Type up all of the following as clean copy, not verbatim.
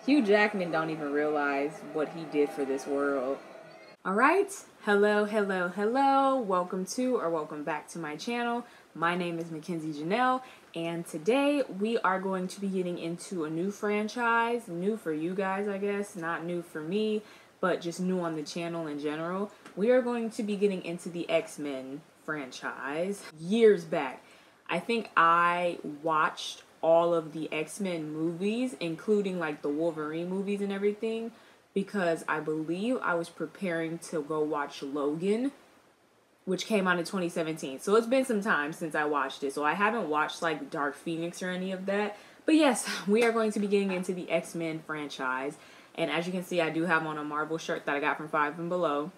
Hugh Jackman don't even realize what he did for this world. Alright, hello, welcome to or welcome back to my channel. My name is Makenzie Janel, and today we are going to be getting into a new franchise. New for you guys, I guess, not new for me, but just new on the channel in general. We are going to be getting into the X-Men franchise. Years back, I think I watched all of the X-Men movies, including like the Wolverine movies and everything, because I believe I was preparing to go watch Logan, which came out in 2017. So it's been some time since I watched it. So I haven't watched like Dark Phoenix or any of that. But yes, we are going to be getting into the X-Men franchise. And as you can see, I do have on a Marvel shirt that I got from Five and Below.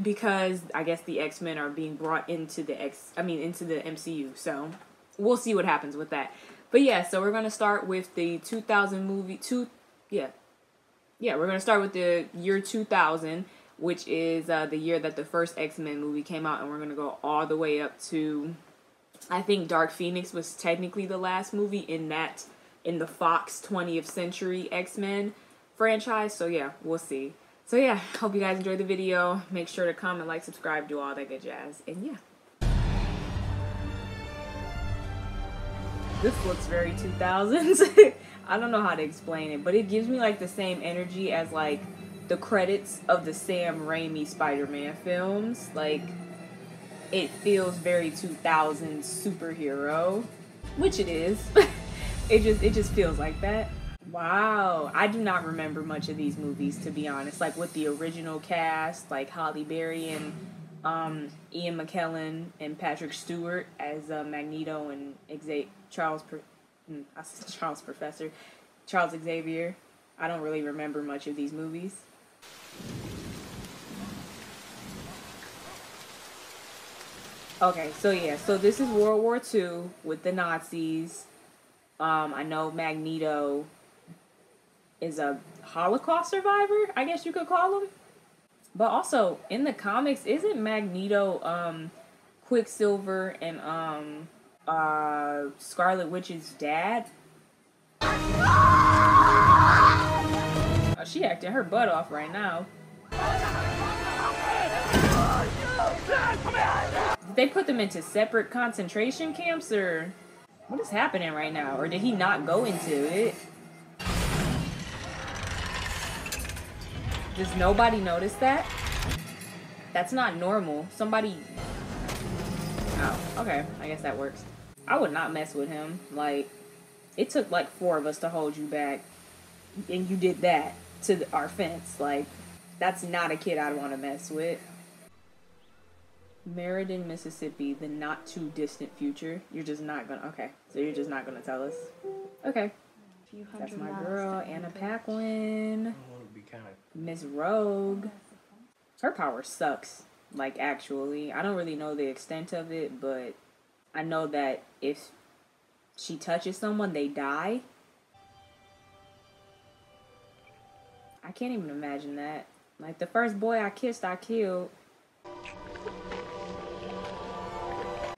Because I guess the X-Men are being brought into the into the MCU. So we'll see what happens with that. But yeah, so we're going to start with the 2000 movie. We're going to start with the year 2000, which is the year that the first X-Men movie came out. And we're going to go all the way up to, I think Dark Phoenix was technically the last movie in the Fox 20th Century X-Men franchise. So yeah, we'll see. So yeah, hope you guys enjoyed the video. Make sure to comment, like, subscribe, do all that good jazz. And yeah. This looks very 2000s. I don't know how to explain it, but it gives me like the same energy as like the credits of the Sam Raimi Spider-Man films. Like, it feels very 2000s superhero, which it is. It just feels like that. Wow, I do not remember much of these movies, to be honest. Like with the original cast, like Halle Berry and Ian McKellen and Patrick Stewart as Magneto and Charles Xavier. I don't really remember much of these movies. Okay, so yeah, so this is World War II with the Nazis. I know Magneto is a Holocaust survivor, I guess you could call him. But also, in the comics, isn't Magneto, Quicksilver and, Scarlet Witch's dad? Oh, she acting her butt off right now. Did they put them into separate concentration camps, or what is happening right now? Or did he not go into it? Does nobody notice that? That's not normal. Somebody... Oh, okay. I guess that works. I would not mess with him. Like, it took like 4 of us to hold you back. And you did that to our fence. Like, that's not a kid I'd want to mess with. Meriden, Mississippi, the not too distant future. You're just not gonna... Okay. So you're just not gonna tell us. Okay. That's my girl, Anna Paquin. Miss Rogue. Her power sucks. Like, actually. I don't really know the extent of it, but I know that if she touches someone, they die. I can't even imagine that. Like, the first boy I kissed, I killed.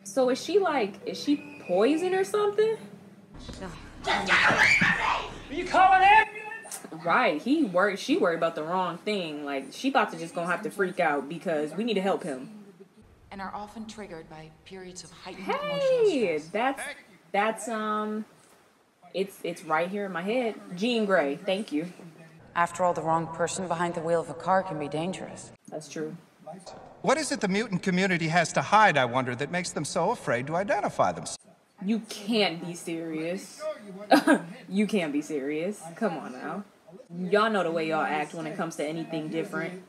So is she poison or something? You calling it? Right, she worried about the wrong thing. Like, she about to just gonna have to freak out because we need to help him. And are often triggered by periods of heightened Hey, emotional stress. that's it's right here in my head. Jean Grey, thank you. After all, the wrong person behind the wheel of a car can be dangerous. That's true. What is it the mutant community has to hide, I wonder, that makes them so afraid to identify themselves? You can't be serious. You can't be serious. Come on now. Y'all know the way y'all act when it comes to anything different.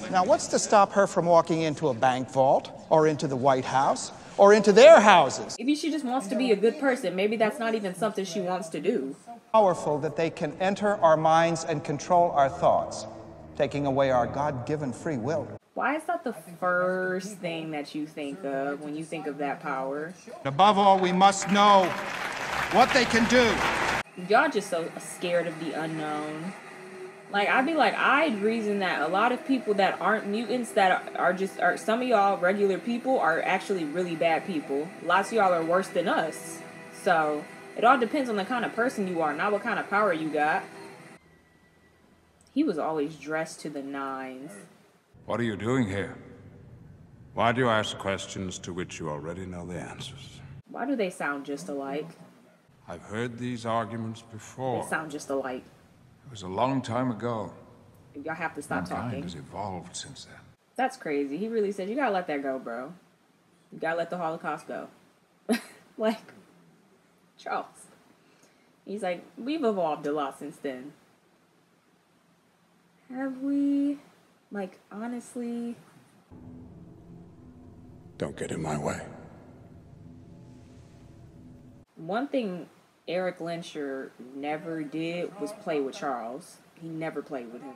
Now, what's to stop her from walking into a bank vault, or into the White House, or into their houses? Maybe she just wants to be a good person. Maybe that's not even something she wants to do. Powerful that they can enter our minds and control our thoughts, taking away our God-given free will. Why is that the first thing that you think of when you think of that power? Above all, we must know what they can do. Y'all just so scared of the unknown. Like, I'd reason that a lot of people that aren't mutants, that are some of y'all regular people, are actually really bad people. Lots of y'all are worse than us. So, it all depends on the kind of person you are, not what kind of power you got. He was always dressed to the nines. What are you doing here? Why do you ask questions to which you already know the answers? Why do they sound just alike? I've heard these arguments before. They sound just alike. It was a long time ago. Y'all have to stop Mankind talking. has evolved since then. That's crazy. He really said, you gotta let that go, bro. You gotta let the Holocaust go. Like, Charles. He's like, we've evolved a lot since then. Have we? Like, honestly? Don't get in my way. One thing Eric Lensher never did was play with Charles. He never played with him.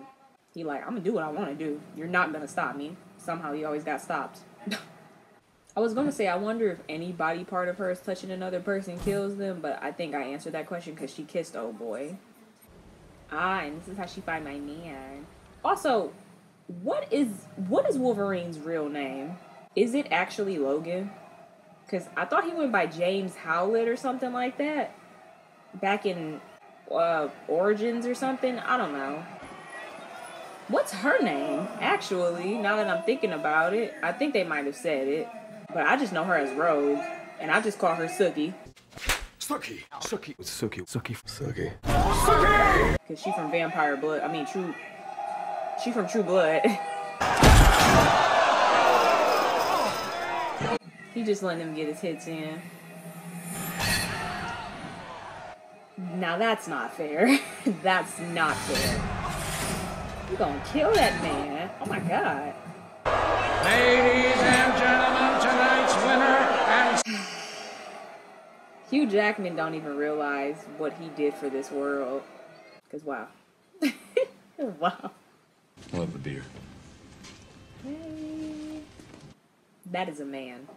He like, I'm gonna do what I want to do. You're not gonna stop me. Somehow he always got stopped. I was gonna say, I wonder if any body part of hers touching another person kills them, but I think I answered that question because she kissed old boy. And this is how she find my man. Also, what is Wolverine's real name? Is it actually Logan? Because I thought he went by James Howlett or something like that. Back in Origins or something. I don't know. What's her name, actually, now that I'm thinking about it? I think they might have said it. But I just know her as Rogue. And I just call her Sookie. Sookie! Sookie! Sookie! Sookie! Sookie! Sookie! Because she from Vampire Blood. I mean, she from True Blood. He just letting him get his hits in. Now that's not fair. That's not fair. You gonna kill that man. Oh my god. Ladies and gentlemen, tonight's winner and... Hugh Jackman don't even realize what he did for this world. Because wow. Wow. Love the beer. Hey. That is a man.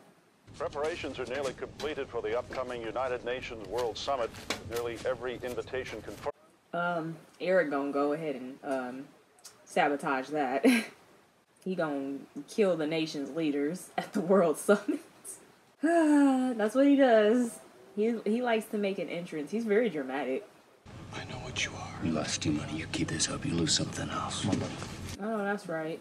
Preparations are nearly completed for the upcoming United Nations World Summit. Nearly every invitation confirmed. Eric gonna go ahead and sabotage that. He gonna kill the nation's leaders at the World Summit. That's what he does. He likes to make an entrance. He's very dramatic. I know what you are. You lost your money. You keep this up, you lose something else. Oh, that's right.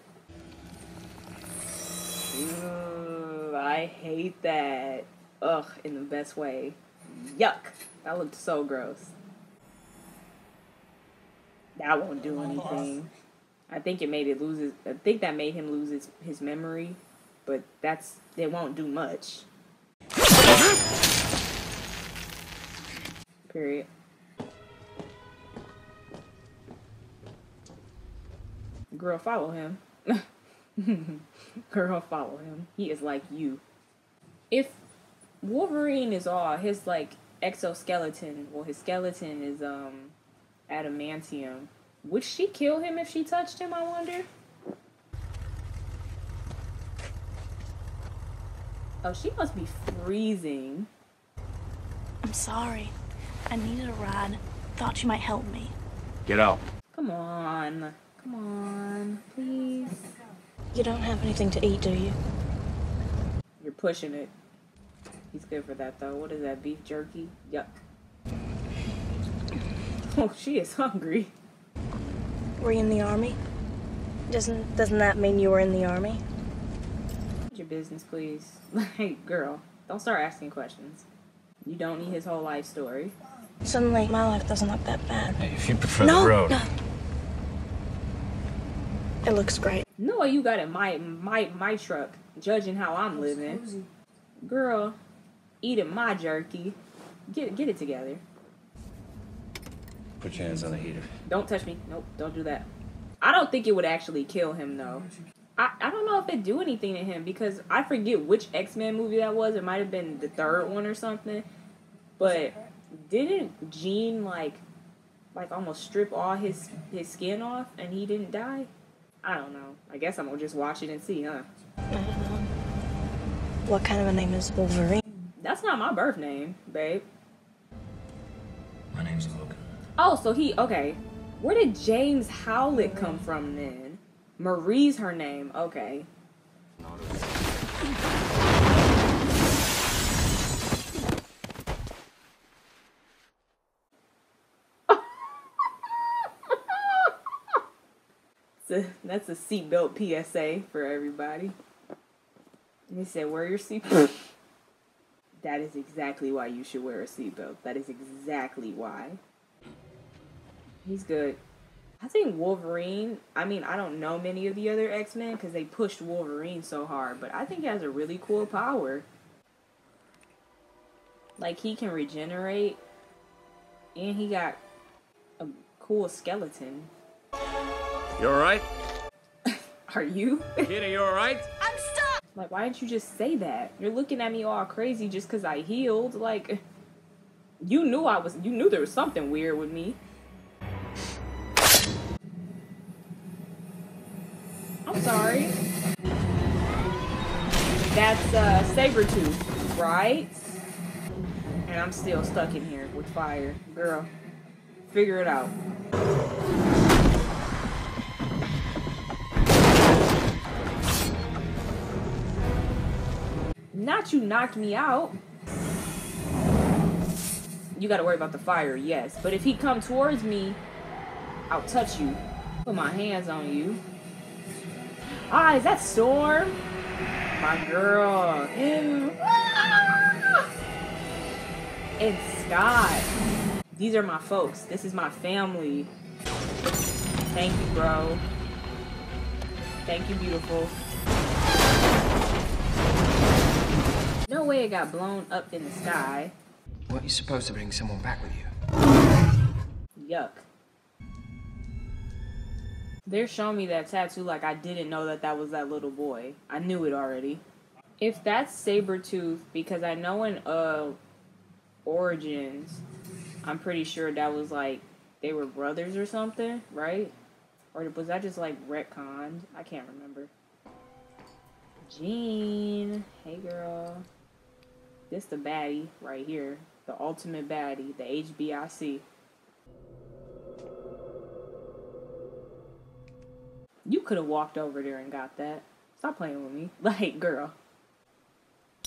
Ooh, I hate that. Ugh, in the best way. Yuck. That looked so gross. That won't do anything. I think it made it lose his... I think that made him lose his memory. But it won't do much. Period. Girl, follow him. Girl, follow him. He is like you. If Wolverine is all his like exoskeleton, well, his skeleton is adamantium, would she kill him if she touched him, I wonder? Oh, she must be freezing. I'm sorry. I needed a ride. Thought you might help me. Get out. Come on. Come on, please. You don't have anything to eat, do you? You're pushing it. He's good for that, though. What is that, beef jerky? Yuck. Oh, she is hungry. Were you in the army? Doesn't that mean you were in the army? Mind your business, please. Like, girl, don't start asking questions. You don't need his whole life story. Suddenly, my life doesn't look that bad. Hey, if you prefer the road. No. It looks great. No, you got it, my truck. Judging how I'm living, girl, eating my jerky. Get it together. Put your hands on the heater. Don't touch me. Nope, don't do that. I don't think it would actually kill him though. I don't know if it do anything to him because I forget which X-Men movie that was. It might have been the third one or something. But didn't Jean like almost strip all his skin off and he didn't die? I don't know. I guess I'm gonna just watch it and see, huh? What kind of a name is Wolverine? That's not my birth name, babe. My name's Logan. Oh, so okay. Where did James Howlett come from then? Marie's her name. Okay. That's a seatbelt PSA for everybody. And he said, wear your seatbelt. That is exactly why you should wear a seatbelt. That is exactly why. He's good. I think Wolverine, I mean, I don't know many of the other X-Men because they pushed Wolverine so hard, but I think he has a really cool power. Like, he can regenerate, and he got a cool skeleton. You alright? Are you? Kitty, you alright? I'm stuck! Like, why didn't you just say that? You're looking at me all crazy just because I healed. Like, you knew there was something weird with me. I'm sorry. That's, Sabretooth, right? And I'm still stuck in here with fire. Girl, figure it out. Not you knocked me out. You gotta worry about the fire, yes. But if he come towards me, I'll touch you. Put my hands on you. Ah, is that Storm? My girl. It's Scott. These are my folks. This is my family. Thank you, bro. Thank you, beautiful. No way it got blown up in the sky. Weren't you supposed to bring someone back with you? Yuck. They're showing me that tattoo like I didn't know that was that little boy. I knew it already. If that's Sabretooth, because I know in Origins, I'm pretty sure that was like, they were brothers or something, right? Or was that just like retconned? I can't remember. Jean. Hey girl. This the baddie right here. The ultimate baddie. The HBIC. You could have walked over there and got that. Stop playing with me. Like, girl.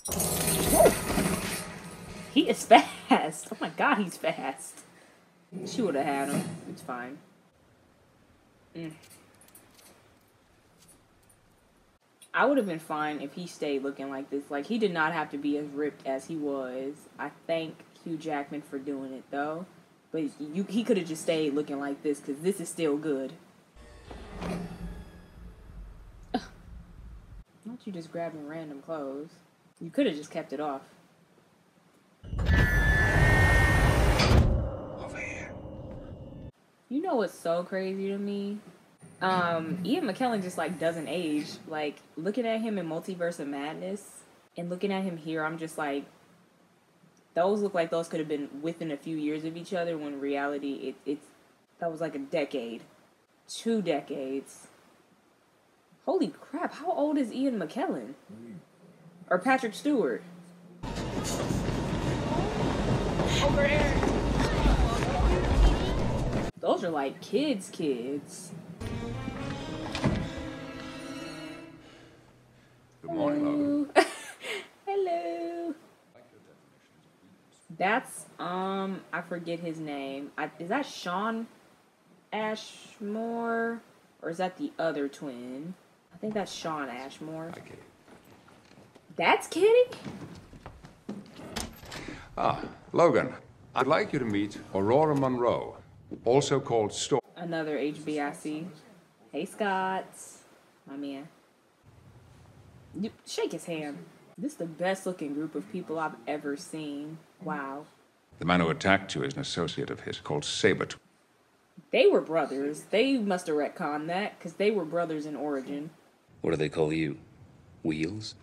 Whoa. He is fast. Oh my god, he's fast. She would have had him. It's fine. I would have been fine if he stayed looking like this. Like, he did not have to be as ripped as he was. I thank Hugh Jackman for doing it, though. But he could have just stayed looking like this, because this is still good. Not you just grabbing random clothes. You could have just kept it off. Over here. You know what's so crazy to me? Ian McKellen just, like, doesn't age. Like, looking at him in Multiverse of Madness and looking at him here, I'm just like, those look like those could have been within a few years of each other, when in reality, that was like a decade. 2 decades. Holy crap, how old is Ian McKellen? Or Patrick Stewart? Over here. Those are like kids. Good morning, Logan. Hello. That's, I forget his name. Is that Sean Ashmore? Or is that the other twin? I think that's Sean Ashmore. Hi, Kitty. That's Kitty? Ah, Logan, I'd like you to meet Aurora Monroe, also called Storm. Another HBIC. Hey, Scott. My man. Shake his hand. This is the best looking group of people I've ever seen. Wow. The man who attacked you is an associate of his called Sabretooth. They were brothers. They must have retconned that, because they were brothers in Origin. What do they call you? Wheels?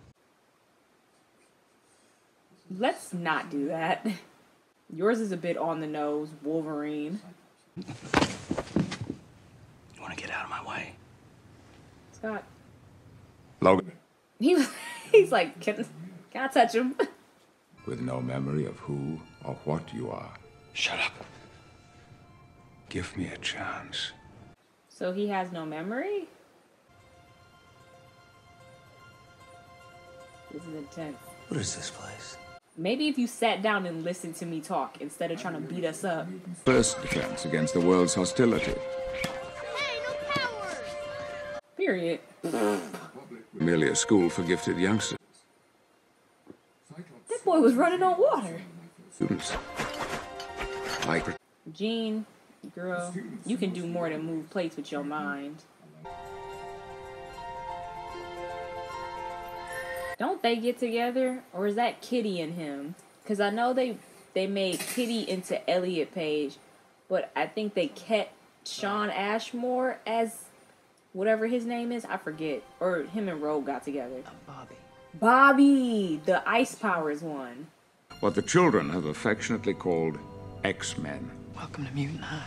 Let's not do that. Yours is a bit on the nose, Wolverine. You want to get out of my way? Scott. Logan. He's like, can I touch him? With no memory of who or what you are. Shut up. Give me a chance. So he has no memory? This is intense. What is this place? Maybe if you sat down and listened to me talk instead of trying to beat us up. First defense against the world's hostility. Hey, no power! Period. Merely a school for gifted youngsters. That boy was running on water. Students. Like Jean, girl, you can do more than move plates with your mind. Don't they get together? Or is that Kitty and him? Because I know they made Kitty into Elliot Page, but I think they kept Sean Ashmore as whatever his name is. I forget. Or him and Rogue got together. Bobby! The Ice Powers one. what the children have affectionately called X-Men. Welcome to Mutant High.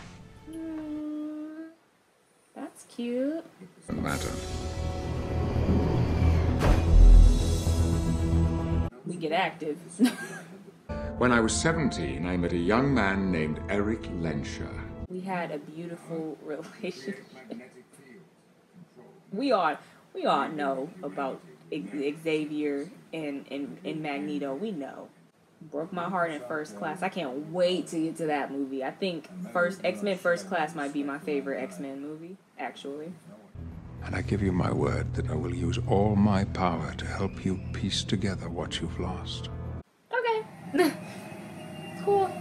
That's cute. Matter. We get active. When I was 17, I met a young man named Eric Lensher. We had a beautiful relationship. We all know about Xavier and Magneto. We know. Broke my heart in First Class. I can't wait to get to that movie. I think X-Men First Class might be my favorite X-Men movie, actually. And I give you my word that I will use all my power to help you piece together what you've lost. Okay. Cool.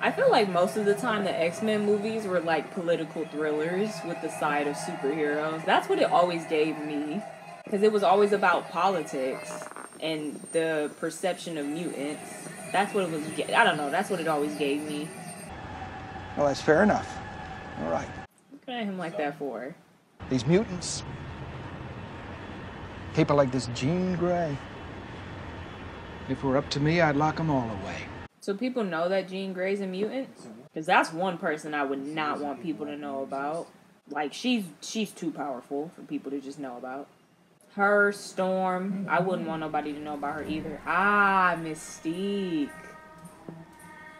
I feel like most of the time the X-Men movies were like political thrillers with the side of superheroes. That's what it always gave me. Because it was always about politics and the perception of mutants. That's what it was. I don't know. That's what it always gave me. Well, that's fair enough. All right. Looking at him like that for. These mutants, people like this Jean Grey, if it were up to me, I'd lock them all away. So people know that Jean Grey's a mutant? Because that's one person I would not want people to know about. Like, she's too powerful for people to just know about. Her, Storm, I wouldn't want nobody to know about her either. Ah, Mystique.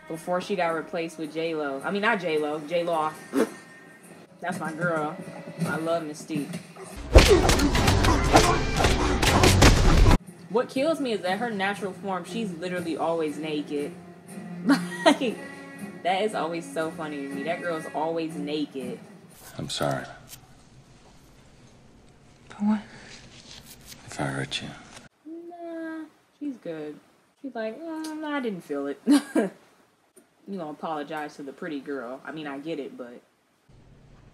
Before she got replaced with J-Lo. I mean, not J-Lo, J-Lo. That's my girl. I love Mystique. What kills me is that her natural form, she's literally always naked. Like, that is always so funny to me. That girl's always naked. I'm sorry. For what? If I hurt you. Nah, she's good. She's like, nah, I didn't feel it. You gonna apologize to the pretty girl. I mean, I get it, but...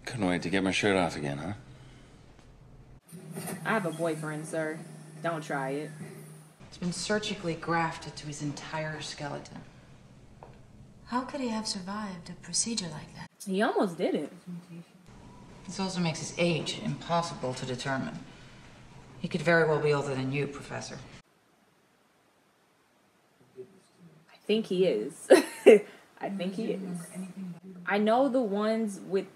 Couldn't wait to get my shirt off again, huh? I have a boyfriend, sir. Don't try it. It's been surgically grafted to his entire skeleton. How could he have survived a procedure like that? He almost did it. This also makes his age impossible to determine. He could very well be older than you, Professor. I think he is. I think he is. I know the ones with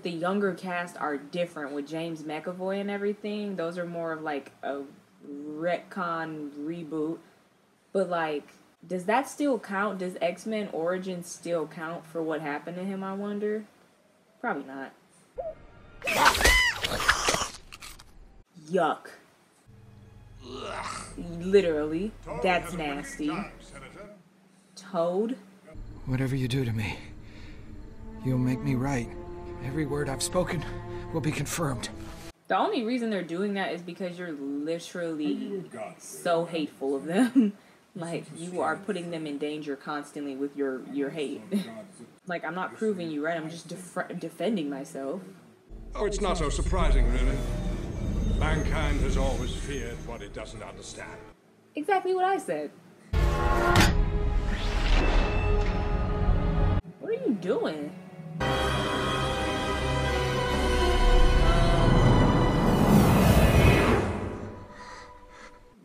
the younger cast are different with James McAvoy and everything. Those are more of like a retcon reboot. But like, does that still count? Does X-Men Origins still count for what happened to him, I wonder? Probably not. Yuck. Literally. That's nasty. Toad? Whatever you do to me, you'll make me right. Every word I've spoken will be confirmed. The only reason they're doing that is because you're literally so hateful of them. Like, you are putting them in danger constantly with your hate. Like, I'm not proving you right, I'm just defending myself. Oh, it's not so surprising, really. Mankind has always feared what it doesn't understand. Exactly what I said. What are you doing?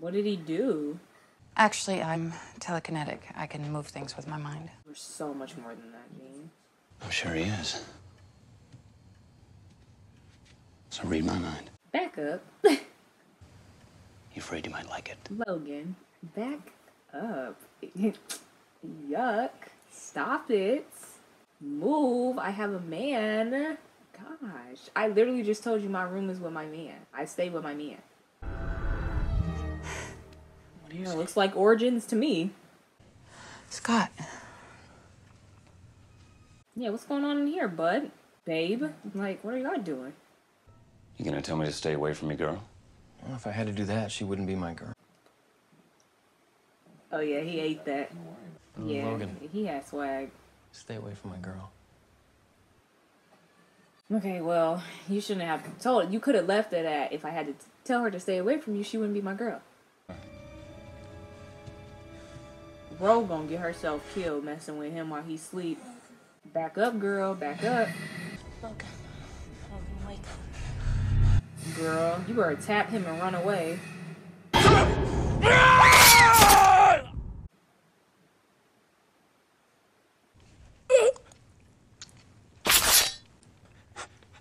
What did he do? Actually, I'm telekinetic. I can move things with my mind. There's so much more than that, Gene. I'm sure he is. So read my mind. Back up. You afraid you might like it? Logan, back up. Yuck. Stop it. Move. I have a man. Gosh. I literally just told you my room is with my man. I stay with my man. It looks like Origins to me. Scott. Yeah, what's going on in here, bud? Babe? Like, what are y'all doing? You gonna tell me to stay away from me, girl? Well, if I had to do that, she wouldn't be my girl. Oh yeah, he ate that. Yeah, Logan. he had swag. Stay away from my girl. Okay, well, you shouldn't have told her. You could have left it at, if I had to tell her to stay away from you, she wouldn't be my girl. Ro gonna get herself killed messing with him while he sleep. Back up, girl. Back up. Look. Wake up. Girl, you better tap him and run away.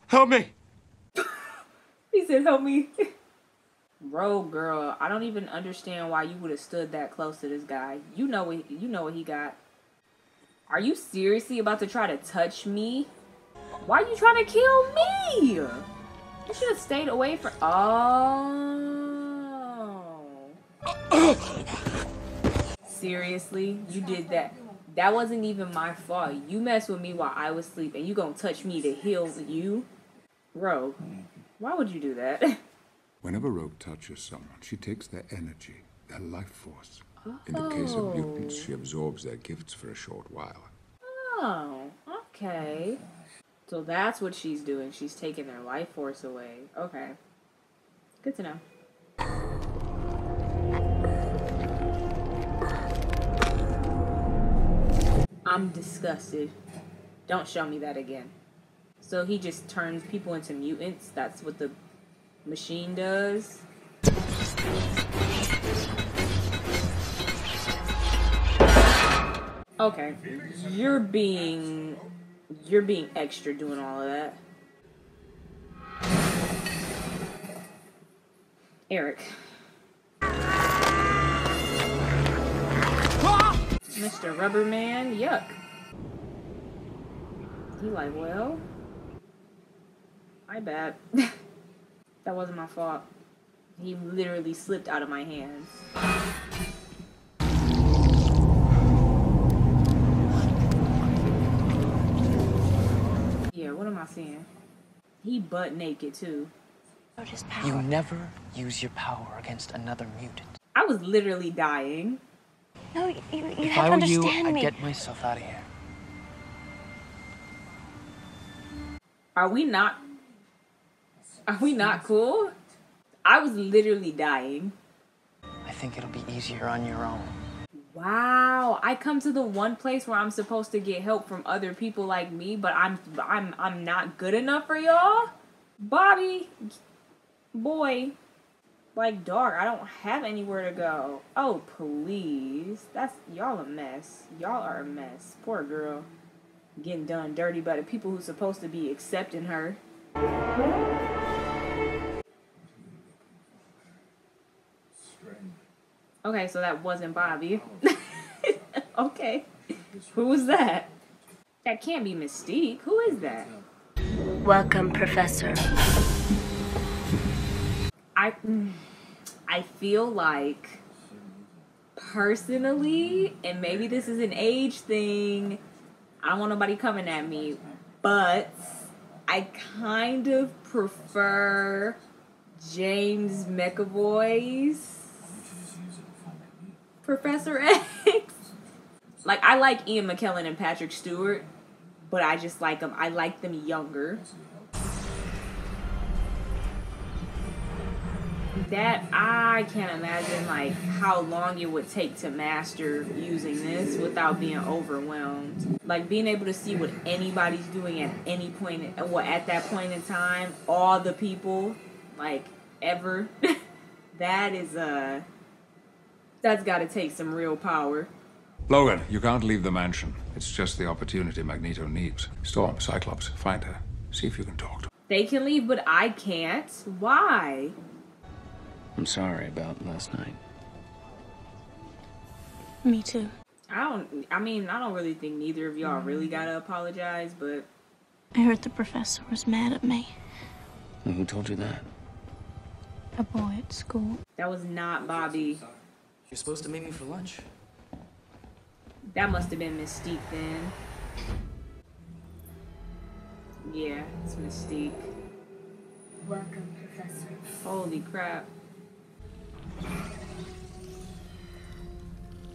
Help me! He said, help me. Bro, girl, I don't even understand why you would have stood that close to this guy. You know what he got. Are you seriously about to try to touch me? Why are you trying to kill me? You should have stayed away from... Oh. Seriously? You did that. That wasn't even my fault. You messed with me while I was asleep and you gonna touch me to heal you? Bro, why would you do that? Whenever Rogue touches someone, she takes their energy, their life force. In the case of mutants, she absorbs their gifts for a short while. Oh, okay. So that's what she's doing. She's taking their life force away. Okay. Good to know. I'm disgusted. Don't show me that again. So he just turns people into mutants? That's what the machine does? Okay. You're being extra doing all of that. Eric. Mr. Rubberman, yuck. He like, well, my bad. That wasn't my fault. He literally slipped out of my hands. Yeah, what am I seeing? He butt naked too. You never use your power against another mutant. I was literally dying. No, you If have I to were you, understand I'd me. get myself out of here. Are we not cool? I was literally dying. I think it'll be easier on your own. Wow, I come to the one place where I'm supposed to get help from other people like me, but I'm not good enough for y'all? Bobby, boy, like, dog, I don't have anywhere to go. Oh, please. Y'all a mess. Y'all are a mess. Poor girl. Getting done dirty by the people who's supposed to be accepting her. Okay, so that wasn't Bobby. Okay. Who was that? That can't be Mystique. Who is that? Welcome, Professor. I feel like, personally, and maybe this is an age thing, I don't want nobody coming at me, but I kind of prefer James McAvoy's Professor X. Like, I like Ian McKellen and Patrick Stewart, but I just like them. I like them younger. That, I can't imagine, like, how long it would take to master using this without being overwhelmed. Like, being able to see what anybody's doing at any point, at that point in time, all the people, like, ever, that's gotta take some real power. Logan, you can't leave the mansion. It's just the opportunity Magneto needs. Storm, Cyclops, find her. See if you can talk to her. They can leave, but I can't. Why? I'm sorry about last night. Me too. I don't really think neither of y'all really gotta apologize, but... I heard the professor was mad at me. And who told you that? A boy at school. That was not Bobby. You're supposed to meet me for lunch. That must have been Mystique then. Yeah, it's Mystique. Welcome, Professor. Holy crap.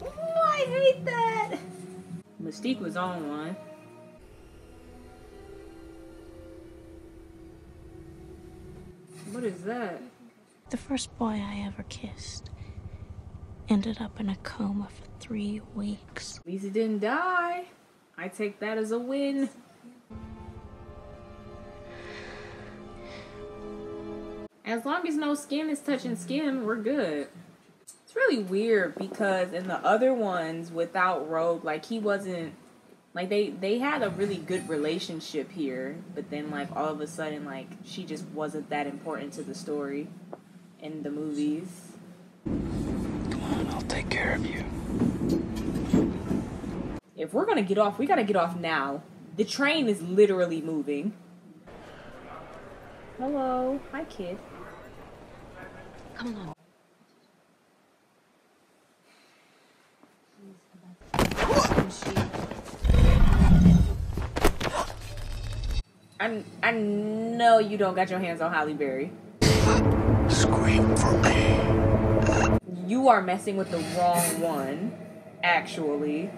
Oh, I hate that. Mystique was on one. What is that? The first boy I ever kissed ended up in a coma for 3 weeks. At least he didn't die. I take that as a win. As long as no skin is touching skin, we're good. It's really weird because in the other ones without Rogue, like he wasn't, like they had a really good relationship here, but then like all of a sudden like she just wasn't that important to the story in the movies. Come on, I'll take care of you. If we're gonna get off, we gotta get off now. The train is literally moving. Hello, hi kid. Come on. I know you don't got your hands on Halle Berry. Scream for me. You are messing with the wrong one, actually.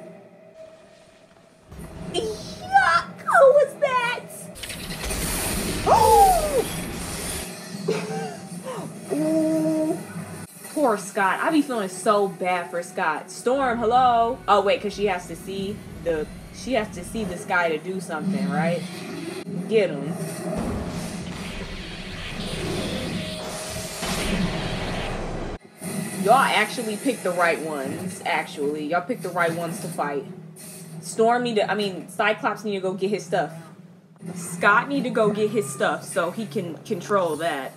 Yuck! Who was that? Oh! Ooh. Poor Scott. I be feeling so bad for Scott. Storm, hello? Oh wait, cause she has to see the sky to do something, right? Get him. Y'all actually picked the right ones, actually. Y'all picked the right ones to fight. Cyclops need to go get his stuff. Scott need to go get his stuff so he can control that.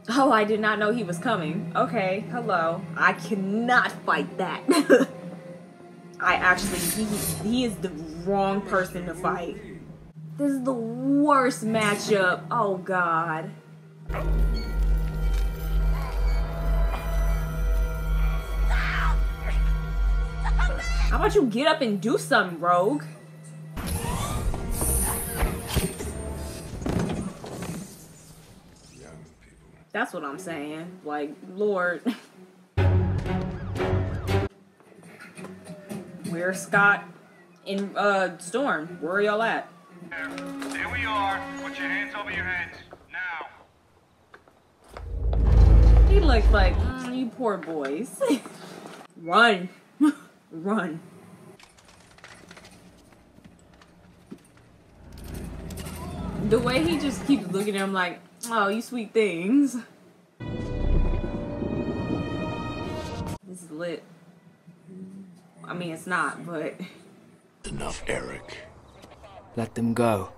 Oh, I did not know he was coming. Okay, hello. I cannot fight that. He is the wrong person to fight. This is the worst matchup. Oh, God. How about you get up and do something, Rogue? That's what I'm saying. Like, Lord. Where's Scott and Storm? Where are y'all at? Here we are. Put your hands over your heads. Now. He looks like, you poor boys. Run. Run. The way he just keeps looking at him like, oh, you sweet things. This is lit. I mean, it's not, but... Enough, Eric. Let them go.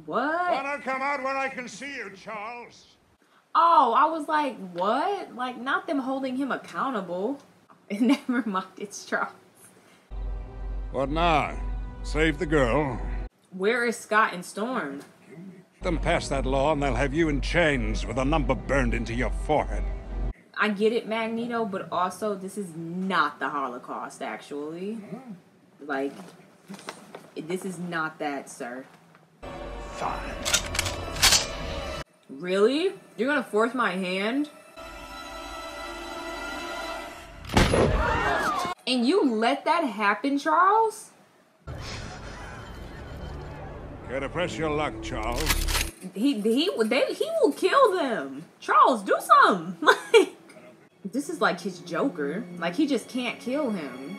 What? Wanna come out where I can see you, Charles? Oh, I was like, what? Like, not them holding him accountable. Never mind, it's Charles. What now? Save the girl? Where is Scott and Storm? Them pass that law and they'll have you in chains with a number burned into your forehead. I get it, Magneto, but also this is not the Holocaust, actually. Like, this is not that, sir. Fine. Really? You're gonna force my hand? And you let that happen, Charles? Care to press your luck, Charles? He will kill them. Charles, do something. Like, this is like his Joker. Like, he just can't kill him.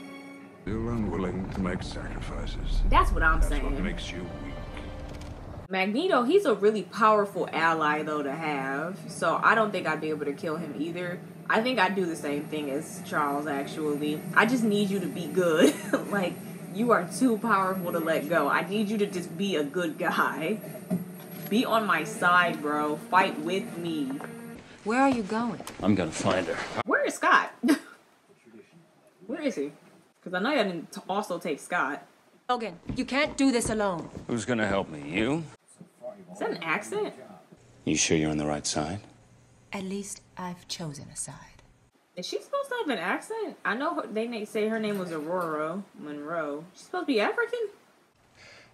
You're unwilling to make sacrifices. That's what I'm saying. That's what makes you weak. Magneto, he's a really powerful ally, though, to have. So I don't think I'd be able to kill him either. I think I'd do the same thing as Charles, actually. I just need you to be good. Like, you are too powerful to let go. I need you to just be a good guy. Be on my side, bro. Fight with me. Where are you going? I'm gonna find her. Where is Scott? Where is he? Because I know you didn't also take Scott. Logan, you can't do this alone. Who's gonna help me? You? Is that an accent? You sure you're on the right side? At least I've chosen a side. Is she supposed to have an accent? I know they say her name was Aurora Monroe. She's supposed to be African?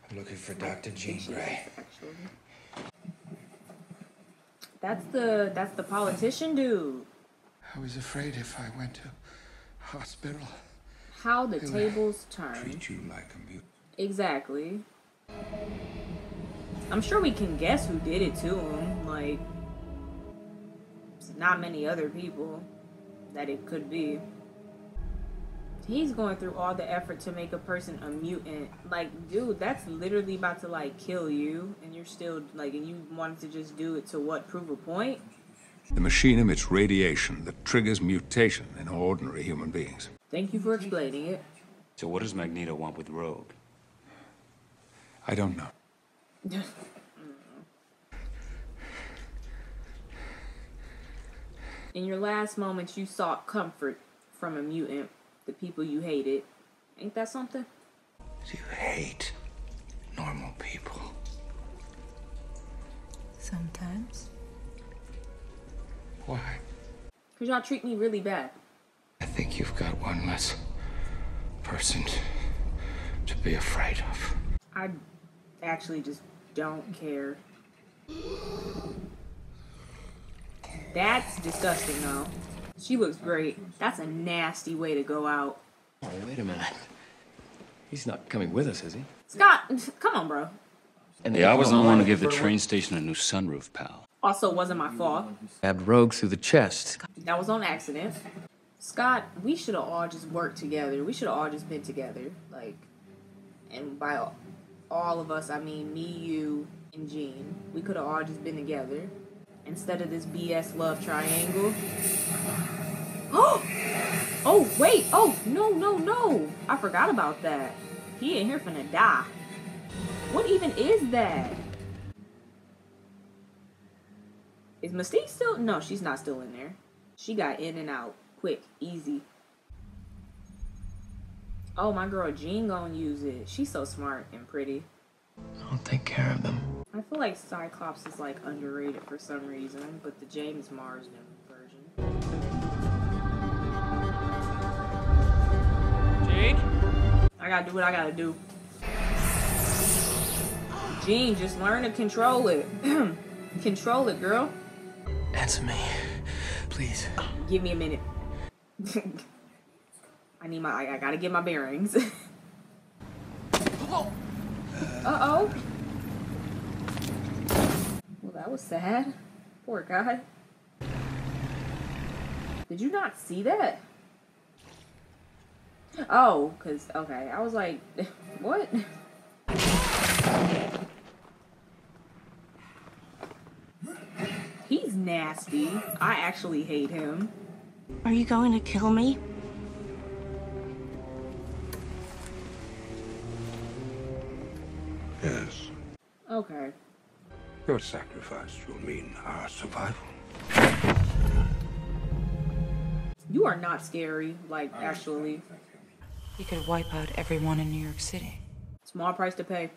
I'm looking for Dr. Jean Grey. That's the politician dude. I was afraid if I went to hospital. How the tables turn. Treat you like a mutant. Exactly. I'm sure we can guess who did it to him. Like, not many other people that it could be. He's going through all the effort to make a person a mutant. Like, dude, that's literally about to, like, kill you. And you're still, like, and you wanted to just do it to what? Prove a point? The machine emits radiation that triggers mutation in ordinary human beings. Thank you for explaining it. So what does Magneto want with Rogue? I don't know. In your last moments, you sought comfort from a mutant, the people you hated. Ain't that something? You hate normal people. Sometimes. Why? Because y'all treat me really bad. I think you've got one less person to be afraid of. I actually just don't care. That's disgusting, though. She looks great. That's a nasty way to go out. Oh, wait a minute. He's not coming with us, is he? Scott, come on, bro. Yeah, I wasn't the one to give the train station a new sunroof, pal. Also, wasn't my fault. Stabbed Rogue through the chest. That was on accident. Scott, we should have all just worked together. We should have all just been together. Like, and by all of us, I mean me, you, and Jean. We could have all just been together. Instead of this BS love triangle. Oh, wait. Oh, no. I forgot about that. He ain't here finna die. What even is that? Is Mystique still? No, she's not still in there. She got in and out. Quick, easy. Oh, my girl Jean gonna use it. She's so smart and pretty. I'll take care of them. I feel like Cyclops is like underrated for some reason, but the James Marsden version. Jean? I gotta do what I gotta do. Jean, just learn to control it. Control it, girl. Answer me, please. Give me a minute. I gotta get my bearings. Uh-oh. Well, that was sad. Poor guy. Did you not see that? Oh, okay. I was like, what? He's nasty. I actually hate him. Are you going to kill me? Yes. Okay. Your sacrifice will mean our survival. You are not scary, like, actually. He could wipe out everyone in New York City. Small price to pay.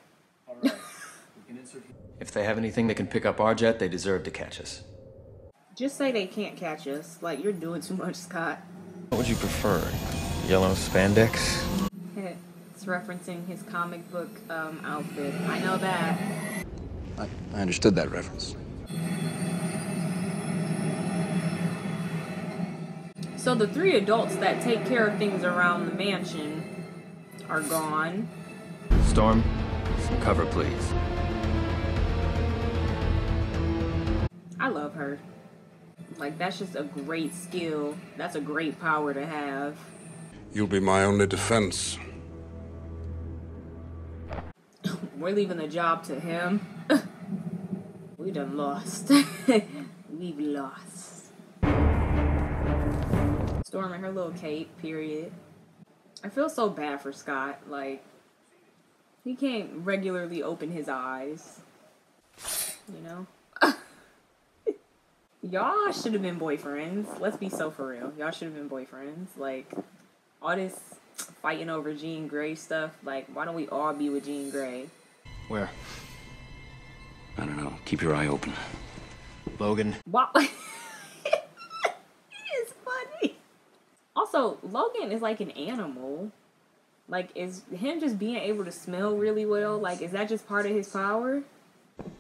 If they have anything that can pick up our jet, they deserve to catch us. Just say they can't catch us. Like, you're doing too much, Scott. What would you prefer? Yellow spandex? It's referencing his comic book outfit. I know that. I understood that reference. So the 3 adults that take care of things around the mansion are gone. Storm, some cover, please. I love her. Like, that's just a great skill. That's a great power to have. You'll be my only defense. We're leaving the job to him. We done lost. We've lost. Storm in her little cape, period. I feel so bad for Scott. Like, he can't regularly open his eyes. You know? Y'all should have been boyfriends. Let's be so for real. Y'all should have been boyfriends. Like, all this fighting over Jean Grey stuff. Like, why don't we all be with Jean Grey? Where? I don't know. Keep your eye open. Logan. Wow. It is funny. Also, Logan is like an animal. Like, is him just being able to smell really well, like, is that just part of his power?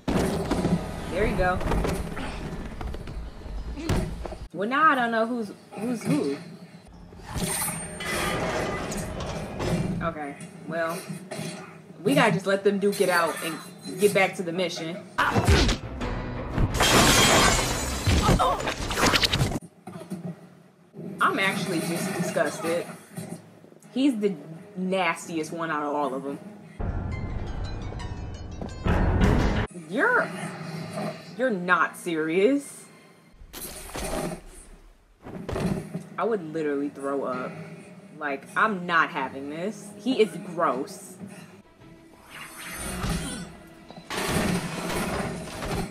There you go. Well, now I don't know who's who. Okay, well, we gotta just let them duke it out and get back to the mission. I'm actually just disgusted. He's the nastiest one out of all of them. You're not serious. I would literally throw up. Like, I'm not having this. He is gross.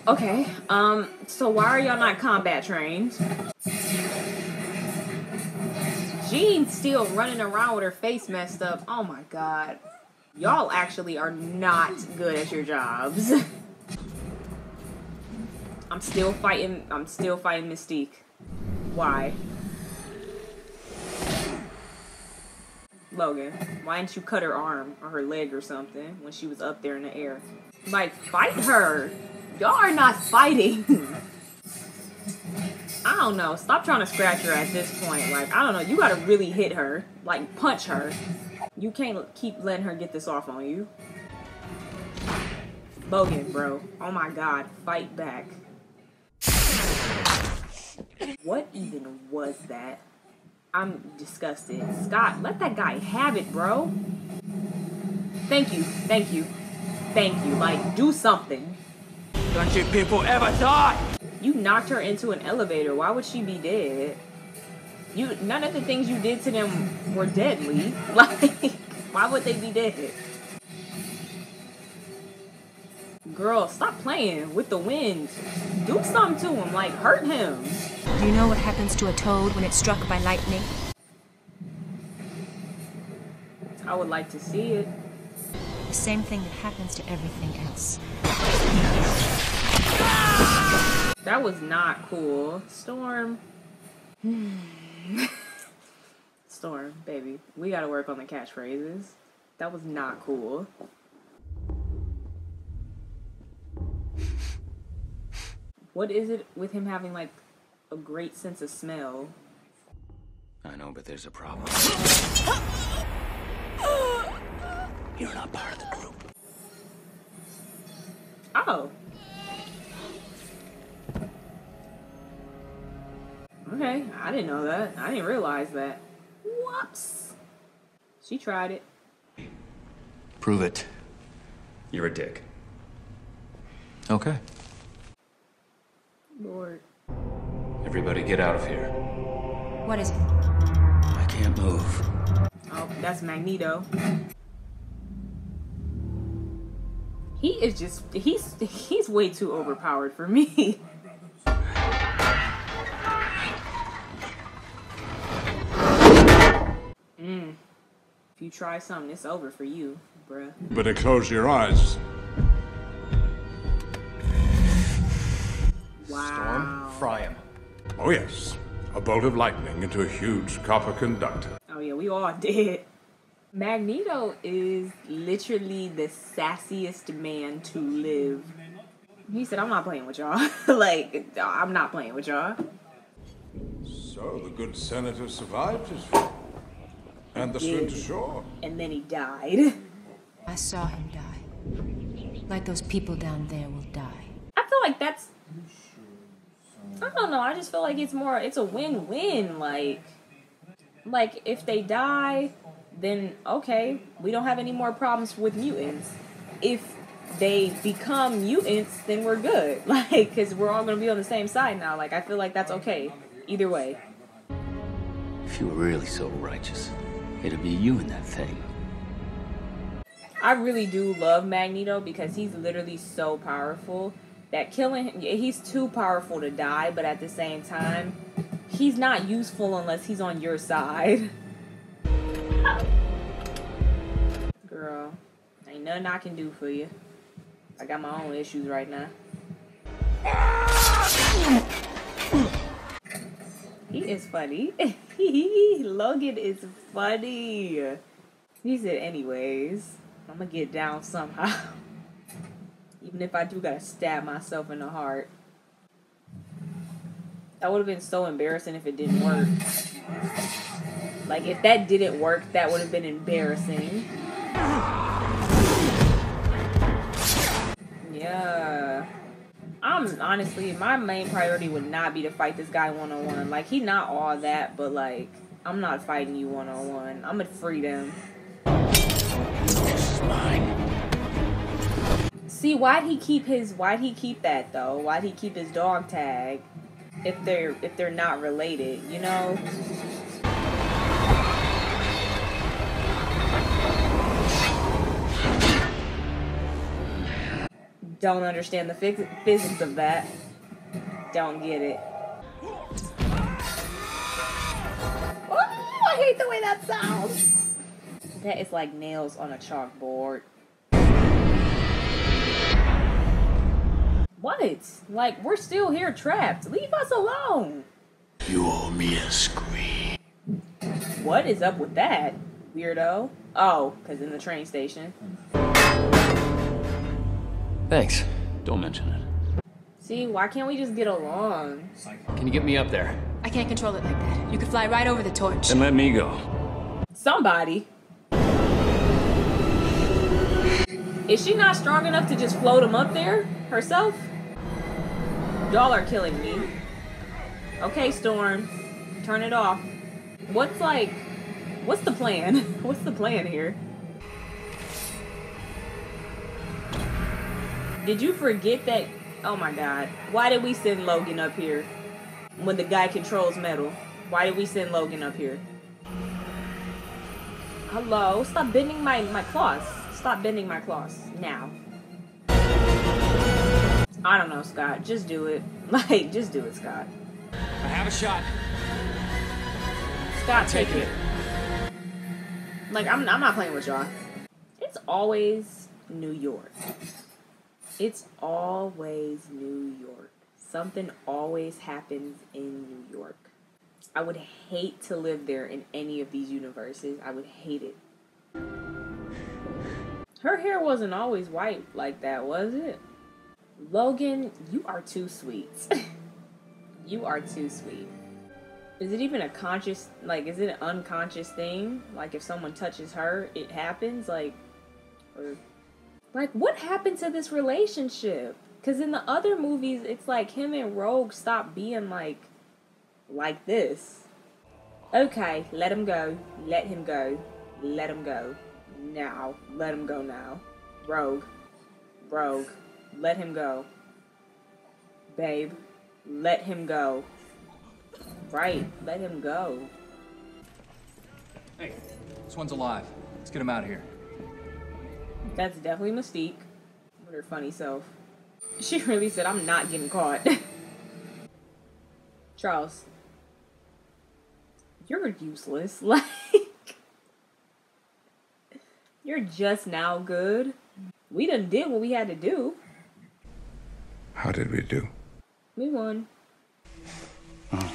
Okay, so why are y'all not combat trained? Jean's still running around with her face messed up. Oh my god. Y'all actually are not good at your jobs. I'm still fighting Mystique. Why? Logan, why didn't you cut her arm or her leg or something when she was up there in the air? Like, fight her! Y'all are not fighting! I don't know. Stop trying to scratch her at this point. Like, I don't know. You gotta really hit her. Like, punch her. You can't keep letting her get this off on you. Logan, bro. Oh my god. Fight back. What even was that? I'm disgusted. Scott, let that guy have it, bro. Thank you. Thank you. Thank you. Like, do something. Don't you people ever die? You knocked her into an elevator. Why would she be dead? None of the things you did to them were deadly. Like, why would they be dead? Girl, stop playing with the wind. Do something to him. Like, hurt him. Do you know what happens to a toad when it's struck by lightning? I would like to see it. The same thing that happens to everything else. That was not cool. Storm. Storm, baby. We gotta work on the catchphrases. That was not cool. What is it with him having, like, a great sense of smell? I know, but there's a problem. You're not part of the group. Oh. Okay, I didn't know that. I didn't realize that. Whoops. She tried it. Prove it. You're a dick. Okay. Lord. Everybody get out of here. What is it? I can't move. Oh, that's Magneto. He is just, he's way too overpowered for me. If you try something, it's over for you, bruh. Better close your eyes. Wow. Storm, fry him. Oh yes, a bolt of lightning into a huge copper conductor. Oh yeah, we all did. Magneto is literally the sassiest man to live. He said, I'm not playing with y'all. Like, I'm not playing with y'all. So the good senator survived his fall. And the swim to shore. And then he died. I saw him die. Like those people down there will die. I feel like that's... I don't know. I just feel like it's a win-win. Like, if they die, then okay, we don't have any more problems with mutants. If they become mutants, then we're good. Like, because we're all going to be on the same side now. Like, I feel like that's okay. Either way. If you were really so righteous, it'd be you in that thing. I really do love Magneto because he's literally so powerful that killing him, he's too powerful to die, but at the same time, he's not useful unless he's on your side. Girl, ain't nothing I can do for you. I got my own issues right now. He is funny. Logan is funny. He said, anyways, I'm gonna get down somehow. Even if I do gotta stab myself in the heart. That would have been so embarrassing if it didn't work. Like, if that didn't work, that would have been embarrassing. Yeah. Honestly, my main priority would not be to fight this guy one-on-one. Like, he not all that, but like, I'm not fighting you one-on-one. I'm gonna free them. This is mine. See, why'd he keep that though? Why'd he keep his dog tag if they're not related, you know? Don't understand the physics of that. Don't get it. Oh, I hate the way that sounds. That is like nails on a chalkboard. What? Like, we're still here trapped. Leave us alone. You owe me a scream. What is up with that, weirdo? Oh, because in the train station. Thanks. Don't mention it. See, why can't we just get along? Can you get me up there? I can't control it like that. You could fly right over the torch. Then let me go. Somebody. Is she not strong enough to just float him up there herself? Y'all are killing me. Okay, Storm. Turn it off. What's the plan? What's the plan here? Did you forget that? Oh my god. Why did we send Logan up here? When the guy controls metal. Why did we send Logan up here? Hello? Stop bending my claws. Stop bending my claws. Now. I don't know, Scott. Just do it. Like, just do it, Scott. I have a shot. Scott, take it. Like, I'm not playing with y'all. It's always New York. It's always New York. Something always happens in New York. I would hate to live there in any of these universes. I would hate it. Her hair wasn't always white like that, was it? Logan, you are too sweet. You are too sweet. Is it even a conscious, like, is it an unconscious thing? Like, if someone touches her, it happens? Like, or, like, what happened to this relationship? Because in the other movies, it's like him and Rogue stop being, like this. Okay, let him go. Let him go. Let him go. Now. Let him go now. Rogue. Rogue. Let him go. Babe. Let him go. Right. Let him go. Hey, this one's alive. Let's get him out of here. That's definitely Mystique. With her funny self. She really said, I'm not getting caught. Charles. You're useless. Like, you're just now good. We done did what we had to do. How did we do? We won. Oh,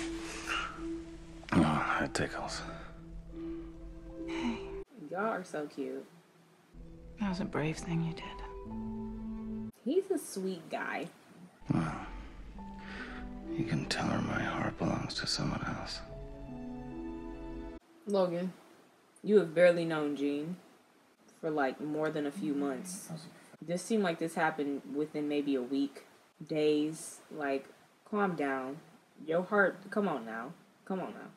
that tickles. Y'all are so cute. That was a brave thing you did. He's a sweet guy. Well, you can tell her my heart belongs to someone else. Logan, you have barely known Jean for like more than a few months. This seemed like this happened within maybe a week, days. Like, calm down. Your heart, come on now. Come on now.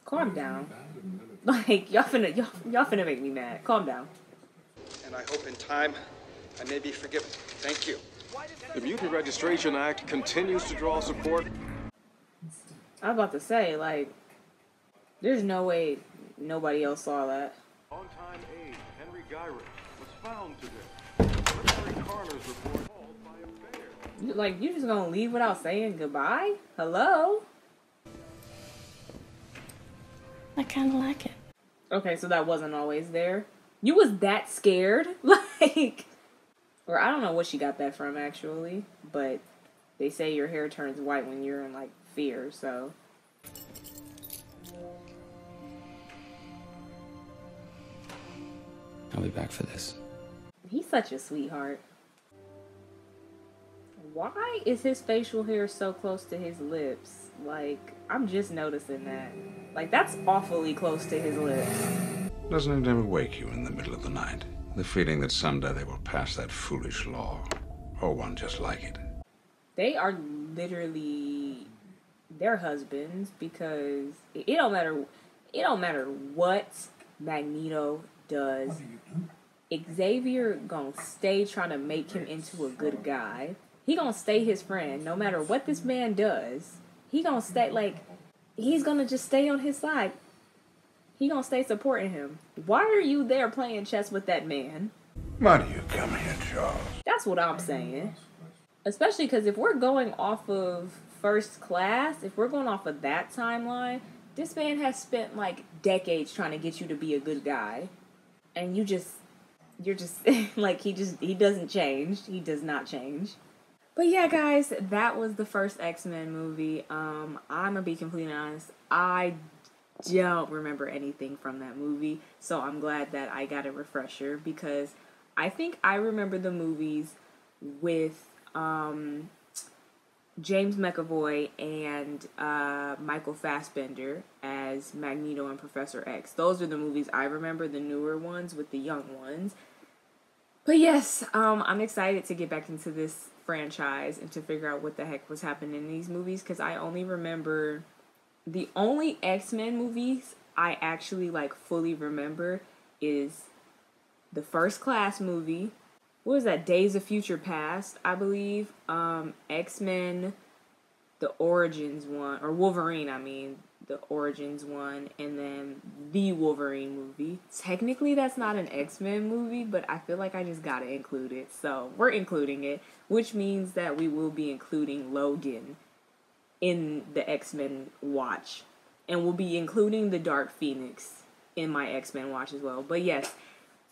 Calm down. Like, y'all finna make me mad. Calm down. And I hope in time I may be forgiven. Thank you. The Mutant Registration Act continues to draw support. I was about to say, like, there's no way nobody else saw that. On-time aide Henry Gyrick was found today. Preliminary coroner's report called by a bear. Like, you just gonna leave without saying goodbye? Hello? I kind of like it. Okay, so that wasn't always there. You was that scared? Like, or I don't know what she got that from, actually. But they say your hair turns white when you're in, like, fear, so. I'll be back for this. He's such a sweetheart. Why is his facial hair so close to his lips? Like, I'm just noticing that. Like, that's awfully close to his lips. Doesn't it ever wake you in the middle of the night? The feeling that someday they will pass that foolish law, or one just like it. They are literally their husbands, because it don't matter what Magneto does. Xavier gonna stay trying to make him into a good guy. He gonna stay his friend no matter what this man does. He gonna stay, like, he's gonna just stay on his side. He gonna stay supporting him. Why are you there playing chess with that man? Why do you come here, Charles? That's what I'm saying. Especially because if we're going off of First Class, if we're going off of that timeline, this man has spent like decades trying to get you to be a good guy. And you're just like, he doesn't change. He does not change. But yeah, guys, that was the first X-Men movie. I'm gonna be completely honest. I don't remember anything from that movie. So I'm glad that I got a refresher, because I think I remember the movies with James McAvoy and Michael Fassbender as Magneto and Professor X. Those are the movies I remember, the newer ones with the young ones. But yes, I'm excited to get back into this franchise and to figure out what the heck was happening in these movies, because I only remember the only X-Men movies I actually like fully remember is the First Class movie. What was that? Days of Future Past, I believe. X-Men, the Origins one, or Wolverine, I mean, the Origins one, and then the Wolverine movie. Technically, that's not an X-Men movie, but I feel like I just gotta include it. So, we're including it, which means that we will be including Logan in the X-Men watch. And we'll be including the Dark Phoenix in my X-Men watch as well. But yes,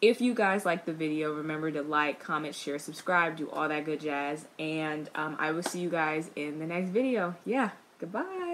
if you guys like the video, remember to like, comment, share, subscribe, do all that good jazz. And I will see you guys in the next video. Yeah, goodbye.